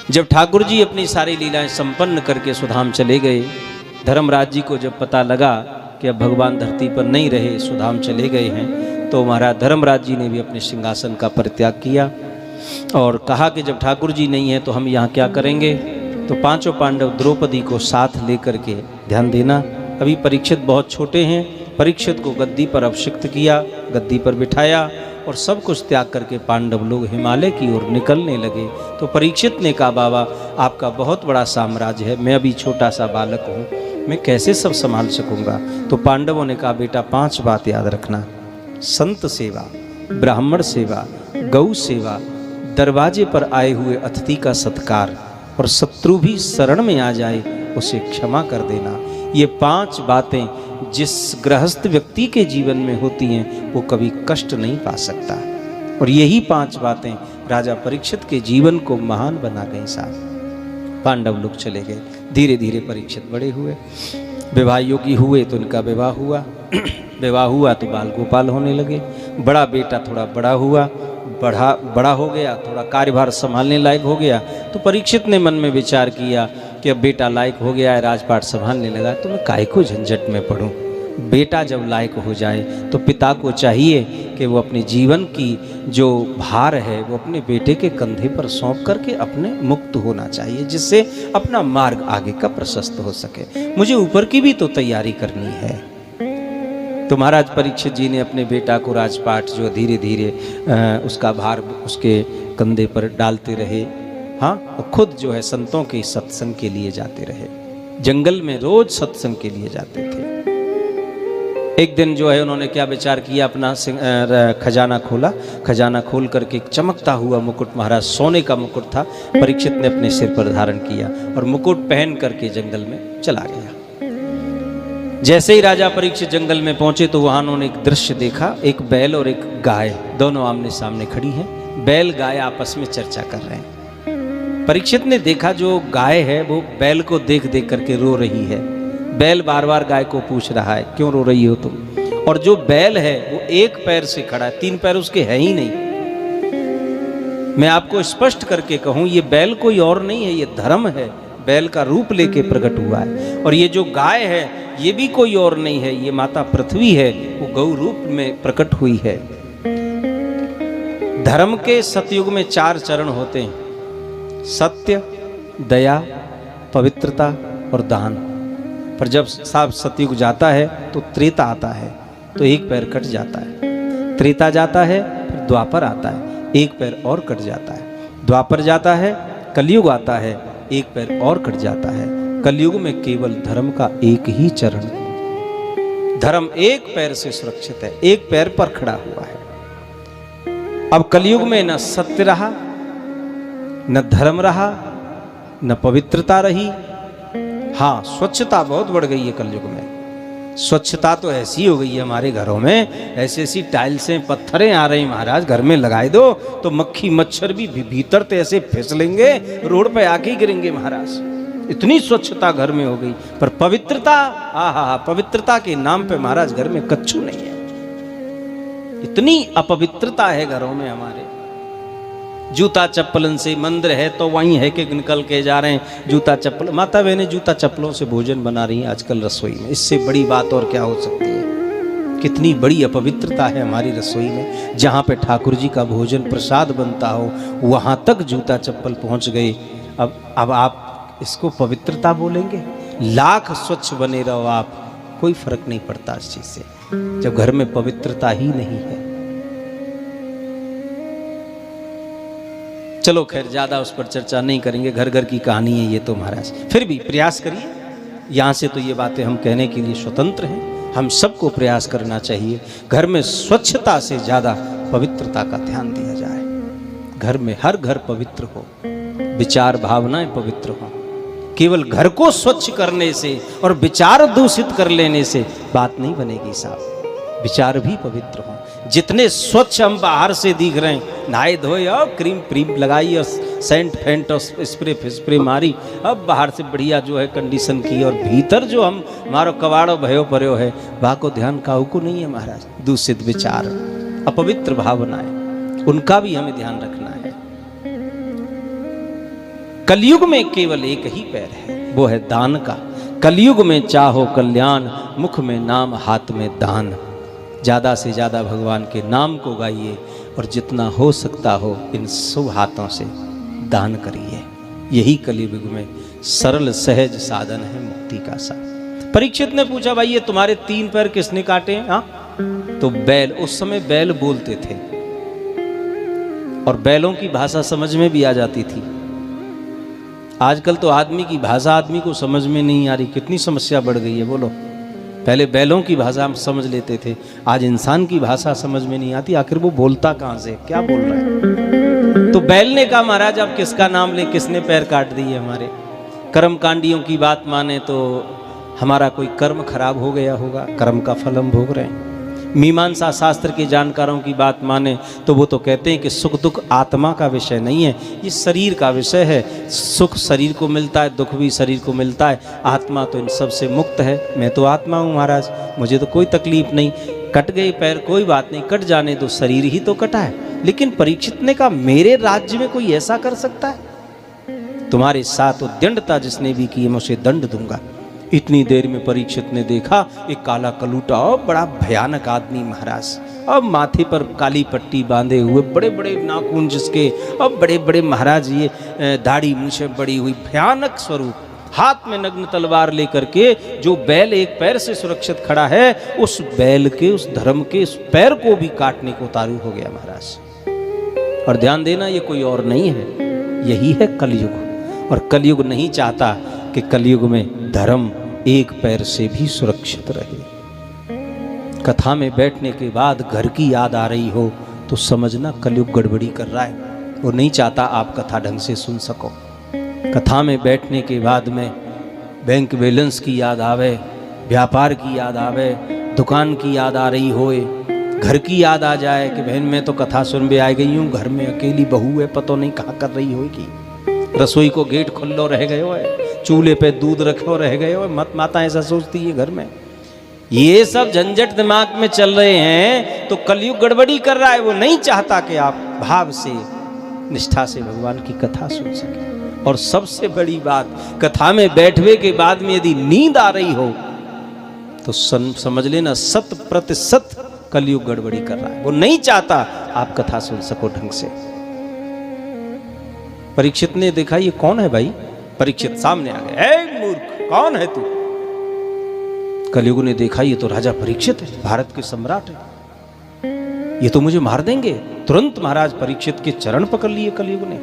जब ठाकुर जी अपनी सारी लीलाएं संपन्न करके सुधाम चले गए, धर्मराज जी को जब पता लगा कि अब भगवान धरती पर नहीं रहे, सुधाम चले गए हैं, तो महाराज धर्मराज जी ने भी अपने सिंहासन का परित्याग किया और कहा कि जब ठाकुर जी नहीं है तो हम यहाँ क्या करेंगे। तो पांचों पांडव द्रौपदी को साथ लेकर के, ध्यान देना अभी परीक्षित बहुत छोटे हैं, परीक्षित को गद्दी पर अभिषिक्त किया, गद्दी पर बिठाया और सब कुछ त्याग करके पांडव लोग हिमालय की ओर निकलने लगे। तो परीक्षित ने कहा, बाबा आपका बहुत बड़ा साम्राज्य है, मैं अभी छोटा सा बालक हूँ, मैं कैसे सब संभाल सकूँगा। तो पांडवों ने कहा, बेटा 5 बात याद रखना, संत सेवा, ब्राह्मण सेवा, गौ सेवा, दरवाजे पर आए हुए अतिथि का सत्कार और शत्रु भी शरण में आ जाए उसे क्षमा कर देना। ये 5 बातें जिस गृहस्थ व्यक्ति के जीवन में होती हैं वो कभी कष्ट नहीं पा सकता। और यही 5 बातें राजा परीक्षित के जीवन को महान बना गई साहब। पांडव लोग चले गए, धीरे धीरे परीक्षित बड़े हुए, विवाह योगी हुए तो इनका विवाह हुआ, विवाह हुआ तो बाल गोपाल होने लगे। बड़ा बेटा थोड़ा बड़ा हुआ, बड़ा हो गया, थोड़ा कार्यभार संभालने लायक हो गया। तो परीक्षित ने मन में विचार किया कि अब बेटा लायक हो गया है, राजपाट संभालने लगा, तो मैं काहे को झंझट में पड़ूं। बेटा जब लायक हो जाए तो पिता को चाहिए कि वो अपने जीवन की जो भार है वो अपने बेटे के कंधे पर सौंप करके अपने मुक्त होना चाहिए, जिससे अपना मार्ग आगे का प्रशस्त हो सके। मुझे ऊपर की भी तो तैयारी करनी है। तो महाराज परीक्षित जी ने अपने बेटा को राजपाट जो धीरे धीरे उसका भार उसके कंधे पर डालते रहे, हाँ, और खुद जो है संतों के सत्संग के लिए जाते रहे, जंगल में रोज सत्संग के लिए जाते थे। एक दिन जो है उन्होंने क्या विचार किया, अपना खजाना खोला, खजाना खोल करके एक चमकता हुआ मुकुट, महाराज सोने का मुकुट था, परीक्षित ने अपने सिर पर धारण किया और मुकुट पहन करके जंगल में चला गया। जैसे ही राजा परीक्षित जंगल में पहुंचे तो वहां उन्होंने एक दृश्य देखा, एक बैल और एक गाय दोनों आमने सामने खड़ी हैं। बैल गाय आपस में चर्चा कर रहे हैं। परीक्षित ने देखा जो गाय है वो बैल को देख देख करके रो रही है। बैल बार बार गाय को पूछ रहा है, क्यों रो रही हो तुम। और जो बैल है वो एक पैर से खड़ा है, 3 पैर उसके है ही नहीं। मैं आपको स्पष्ट करके कहूं, ये बैल कोई और नहीं है, ये धर्म है, बैल का रूप लेके प्रकट हुआ है। और ये जो गाय है ये भी कोई और नहीं है, ये माता पृथ्वी है, वो गौ रूप में प्रकट हुई है। धर्म के सतयुग में 4 चरण होते हैं, सत्य, दया, पवित्रता और दान। पर जब साहब सतयुग जाता है तो त्रेता आता है, तो एक पैर कट जाता है। त्रेता जाता है, फिर द्वापर आता है, एक पैर और कट जाता है। द्वापर जाता है, कलयुग आता है, एक पैर और कट जाता है। कलयुग में केवल धर्म का एक ही चरण, धर्म एक पैर से सुरक्षित है, एक पैर पर खड़ा हुआ है। अब कलयुग में न सत्य रहा, न धर्म रहा, न पवित्रता रही। हाँ, स्वच्छता बहुत बढ़ गई है कलयुग में। स्वच्छता तो ऐसी हो गई है हमारे घरों में, ऐसी ऐसी टाइल्सें पत्थरें आ रही महाराज, घर में लगाए दो तो मक्खी मच्छर भी भीतर तो ऐसे फिसलेंगे, रोड पे आके ही गिरेंगे महाराज। इतनी स्वच्छता घर में हो गई। पर पवित्रता, आहा, पवित्रता के नाम पे महाराज घर में कच्चू नहीं है। इतनी अपवित्रता है घरों में हमारे। जूता चप्पलन से मंदिर है तो वहीं है कि निकल के जा रहे हैं जूता चप्पल। माता बहनें जूता चप्पलों से भोजन बना रही हैं आजकल रसोई में, इससे बड़ी बात और क्या हो सकती है। कितनी बड़ी अपवित्रता है हमारी रसोई में। जहाँ पे ठाकुर जी का भोजन प्रसाद बनता हो वहाँ तक जूता चप्पल पहुँच गए। अब आप इसको पवित्रता बोलेंगे? लाख स्वच्छ बने रहो आप, कोई फर्क नहीं पड़ता इस चीज से, जब घर में पवित्रता ही नहीं है। चलो खैर, ज्यादा उस पर चर्चा नहीं करेंगे, घर घर की कहानी है ये तो महाराज। फिर भी प्रयास करिए, यहाँ से तो ये बातें हम कहने के लिए स्वतंत्र हैं। हम सबको प्रयास करना चाहिए घर में स्वच्छता से ज्यादा पवित्रता का ध्यान दिया जाए। घर में हर घर पवित्र हो, विचार भावनाएं पवित्र हो। केवल घर को स्वच्छ करने से और विचार दूषित कर लेने से बात नहीं बनेगी साहब। विचार भी पवित्र हो। जितने स्वच्छ हम बाहर से दिख रहे हैं, नहाए धोए और क्रीम प्रीम लगाई और सेंट फेंट और स्प्रे मारी, अब बाहर से बढ़िया जो है कंडीशन की, और भीतर जो हम हमारो कबाड़ो भयो पर्यो है वहाँ को ध्यान काहू को नहीं है महाराज। दूषित विचार, अपवित्र भावनाएं, उनका भी हमें ध्यान रखना है। कलयुग में केवल एक ही पैर है, वो है दान का। कलयुग में चाहो कल्याण, मुख में नाम हाथ में दान। ज़्यादा से ज़्यादा भगवान के नाम को गाइए और जितना हो सकता हो इन शुभ हाथों से दान करिए। यही कलयुग में सरल सहज साधन है मुक्ति का साधन। परीक्षित ने पूछा, भाई ये तुम्हारे 3 पैर किसने काटे? हाँ, तो बैल, उस समय बैल बोलते थे और बैलों की भाषा समझ में भी आ जाती थी। आजकल तो आदमी की भाषा आदमी को समझ में नहीं आ रही, कितनी समस्या बढ़ गई है बोलो। पहले बैलों की भाषा हम समझ लेते थे, आज इंसान की भाषा समझ में नहीं आती, आखिर वो बोलता कहाँ से, क्या बोल रहा है। तो बैल ने कहा, महाराज आप किसका नाम ले, किसने पैर काट दिए हमारे? कर्मकांडियों की बात माने तो हमारा कोई कर्म खराब हो गया होगा, कर्म का फल हम भोग रहे हैं। मीमांसा शास्त्र के जानकारों की बात माने तो वो तो कहते हैं कि सुख दुख आत्मा का विषय नहीं है, ये शरीर का विषय है। सुख शरीर को मिलता है, दुख भी शरीर को मिलता है, आत्मा तो इन सब से मुक्त है। मैं तो आत्मा हूँ महाराज, मुझे तो कोई तकलीफ नहीं, कट गए पैर कोई बात नहीं, कट जाने तो शरीर ही तो कटा है। लेकिन परीक्षित ने कहा, मेरे राज्य में कोई ऐसा कर सकता है? तुम्हारे साथ उद्दंडता जिसने भी की मैं उसे दंड दूंगा। इतनी देर में परीक्षित ने देखा एक काला कलूटा और बड़ा भयानक आदमी महाराज, अब माथे पर काली पट्टी बांधे हुए, बड़े बड़े नाखून जिसके, अब बड़े बड़े महाराज ये दाढ़ी मूछे बड़ी हुई, भयानक स्वरूप, हाथ में नग्न तलवार लेकर के, जो बैल एक पैर से सुरक्षित खड़ा है उस बैल के, उस धर्म के उस पैर को भी काटने को उतारू हो गया महाराज। और ध्यान देना, ये कोई और नहीं है, यही है कलयुग। और कलयुग नहीं चाहता कि कलयुग में धर्म एक पैर से भी सुरक्षित रहे। कथा में बैठने के बाद घर की याद आ रही हो तो समझना कलयुग गड़बड़ी कर रहा है, वो नहीं चाहता आप कथा ढंग से सुन सको। कथा में बैठने के बाद में बैंक बैलेंस की याद आवे, व्यापार की याद आवे, दुकान की याद आ रही होए, घर की याद आ जाए कि बहन मैं तो कथा सुन भी आ गई हूँ, घर में अकेली बहू है, पता नहीं कहाँ कर रही होगी, रसोई को गेट खुल्लो रह गए हो, चूल्हे पे दूध रखो रह गए हो, मत माता ऐसा सोचती है घर में। ये सब झंझट दिमाग में चल रहे हैं तो कलयुग गड़बड़ी कर रहा है, वो नहीं चाहता कि आप भाव से निष्ठा से भगवान की कथा सुन सके। और सबसे बड़ी बात, कथा में बैठने के बाद में यदि नींद आ रही हो तो समझ लेना 100% कलयुग गड़बड़ी कर रहा है, वो नहीं चाहता आप कथा सुन सको ढंग से। परीक्षित ने देखा ये कौन है भाई? परीक्षित सामने आ गए, ए मूर्ख कौन है तू? कलयुग ने देखा ये तो राजा परीक्षित है, भारत के सम्राट है, ये तो मुझे मार देंगे। तुरंत महाराज परीक्षित के चरण पकड़ लिए कलयुग ने।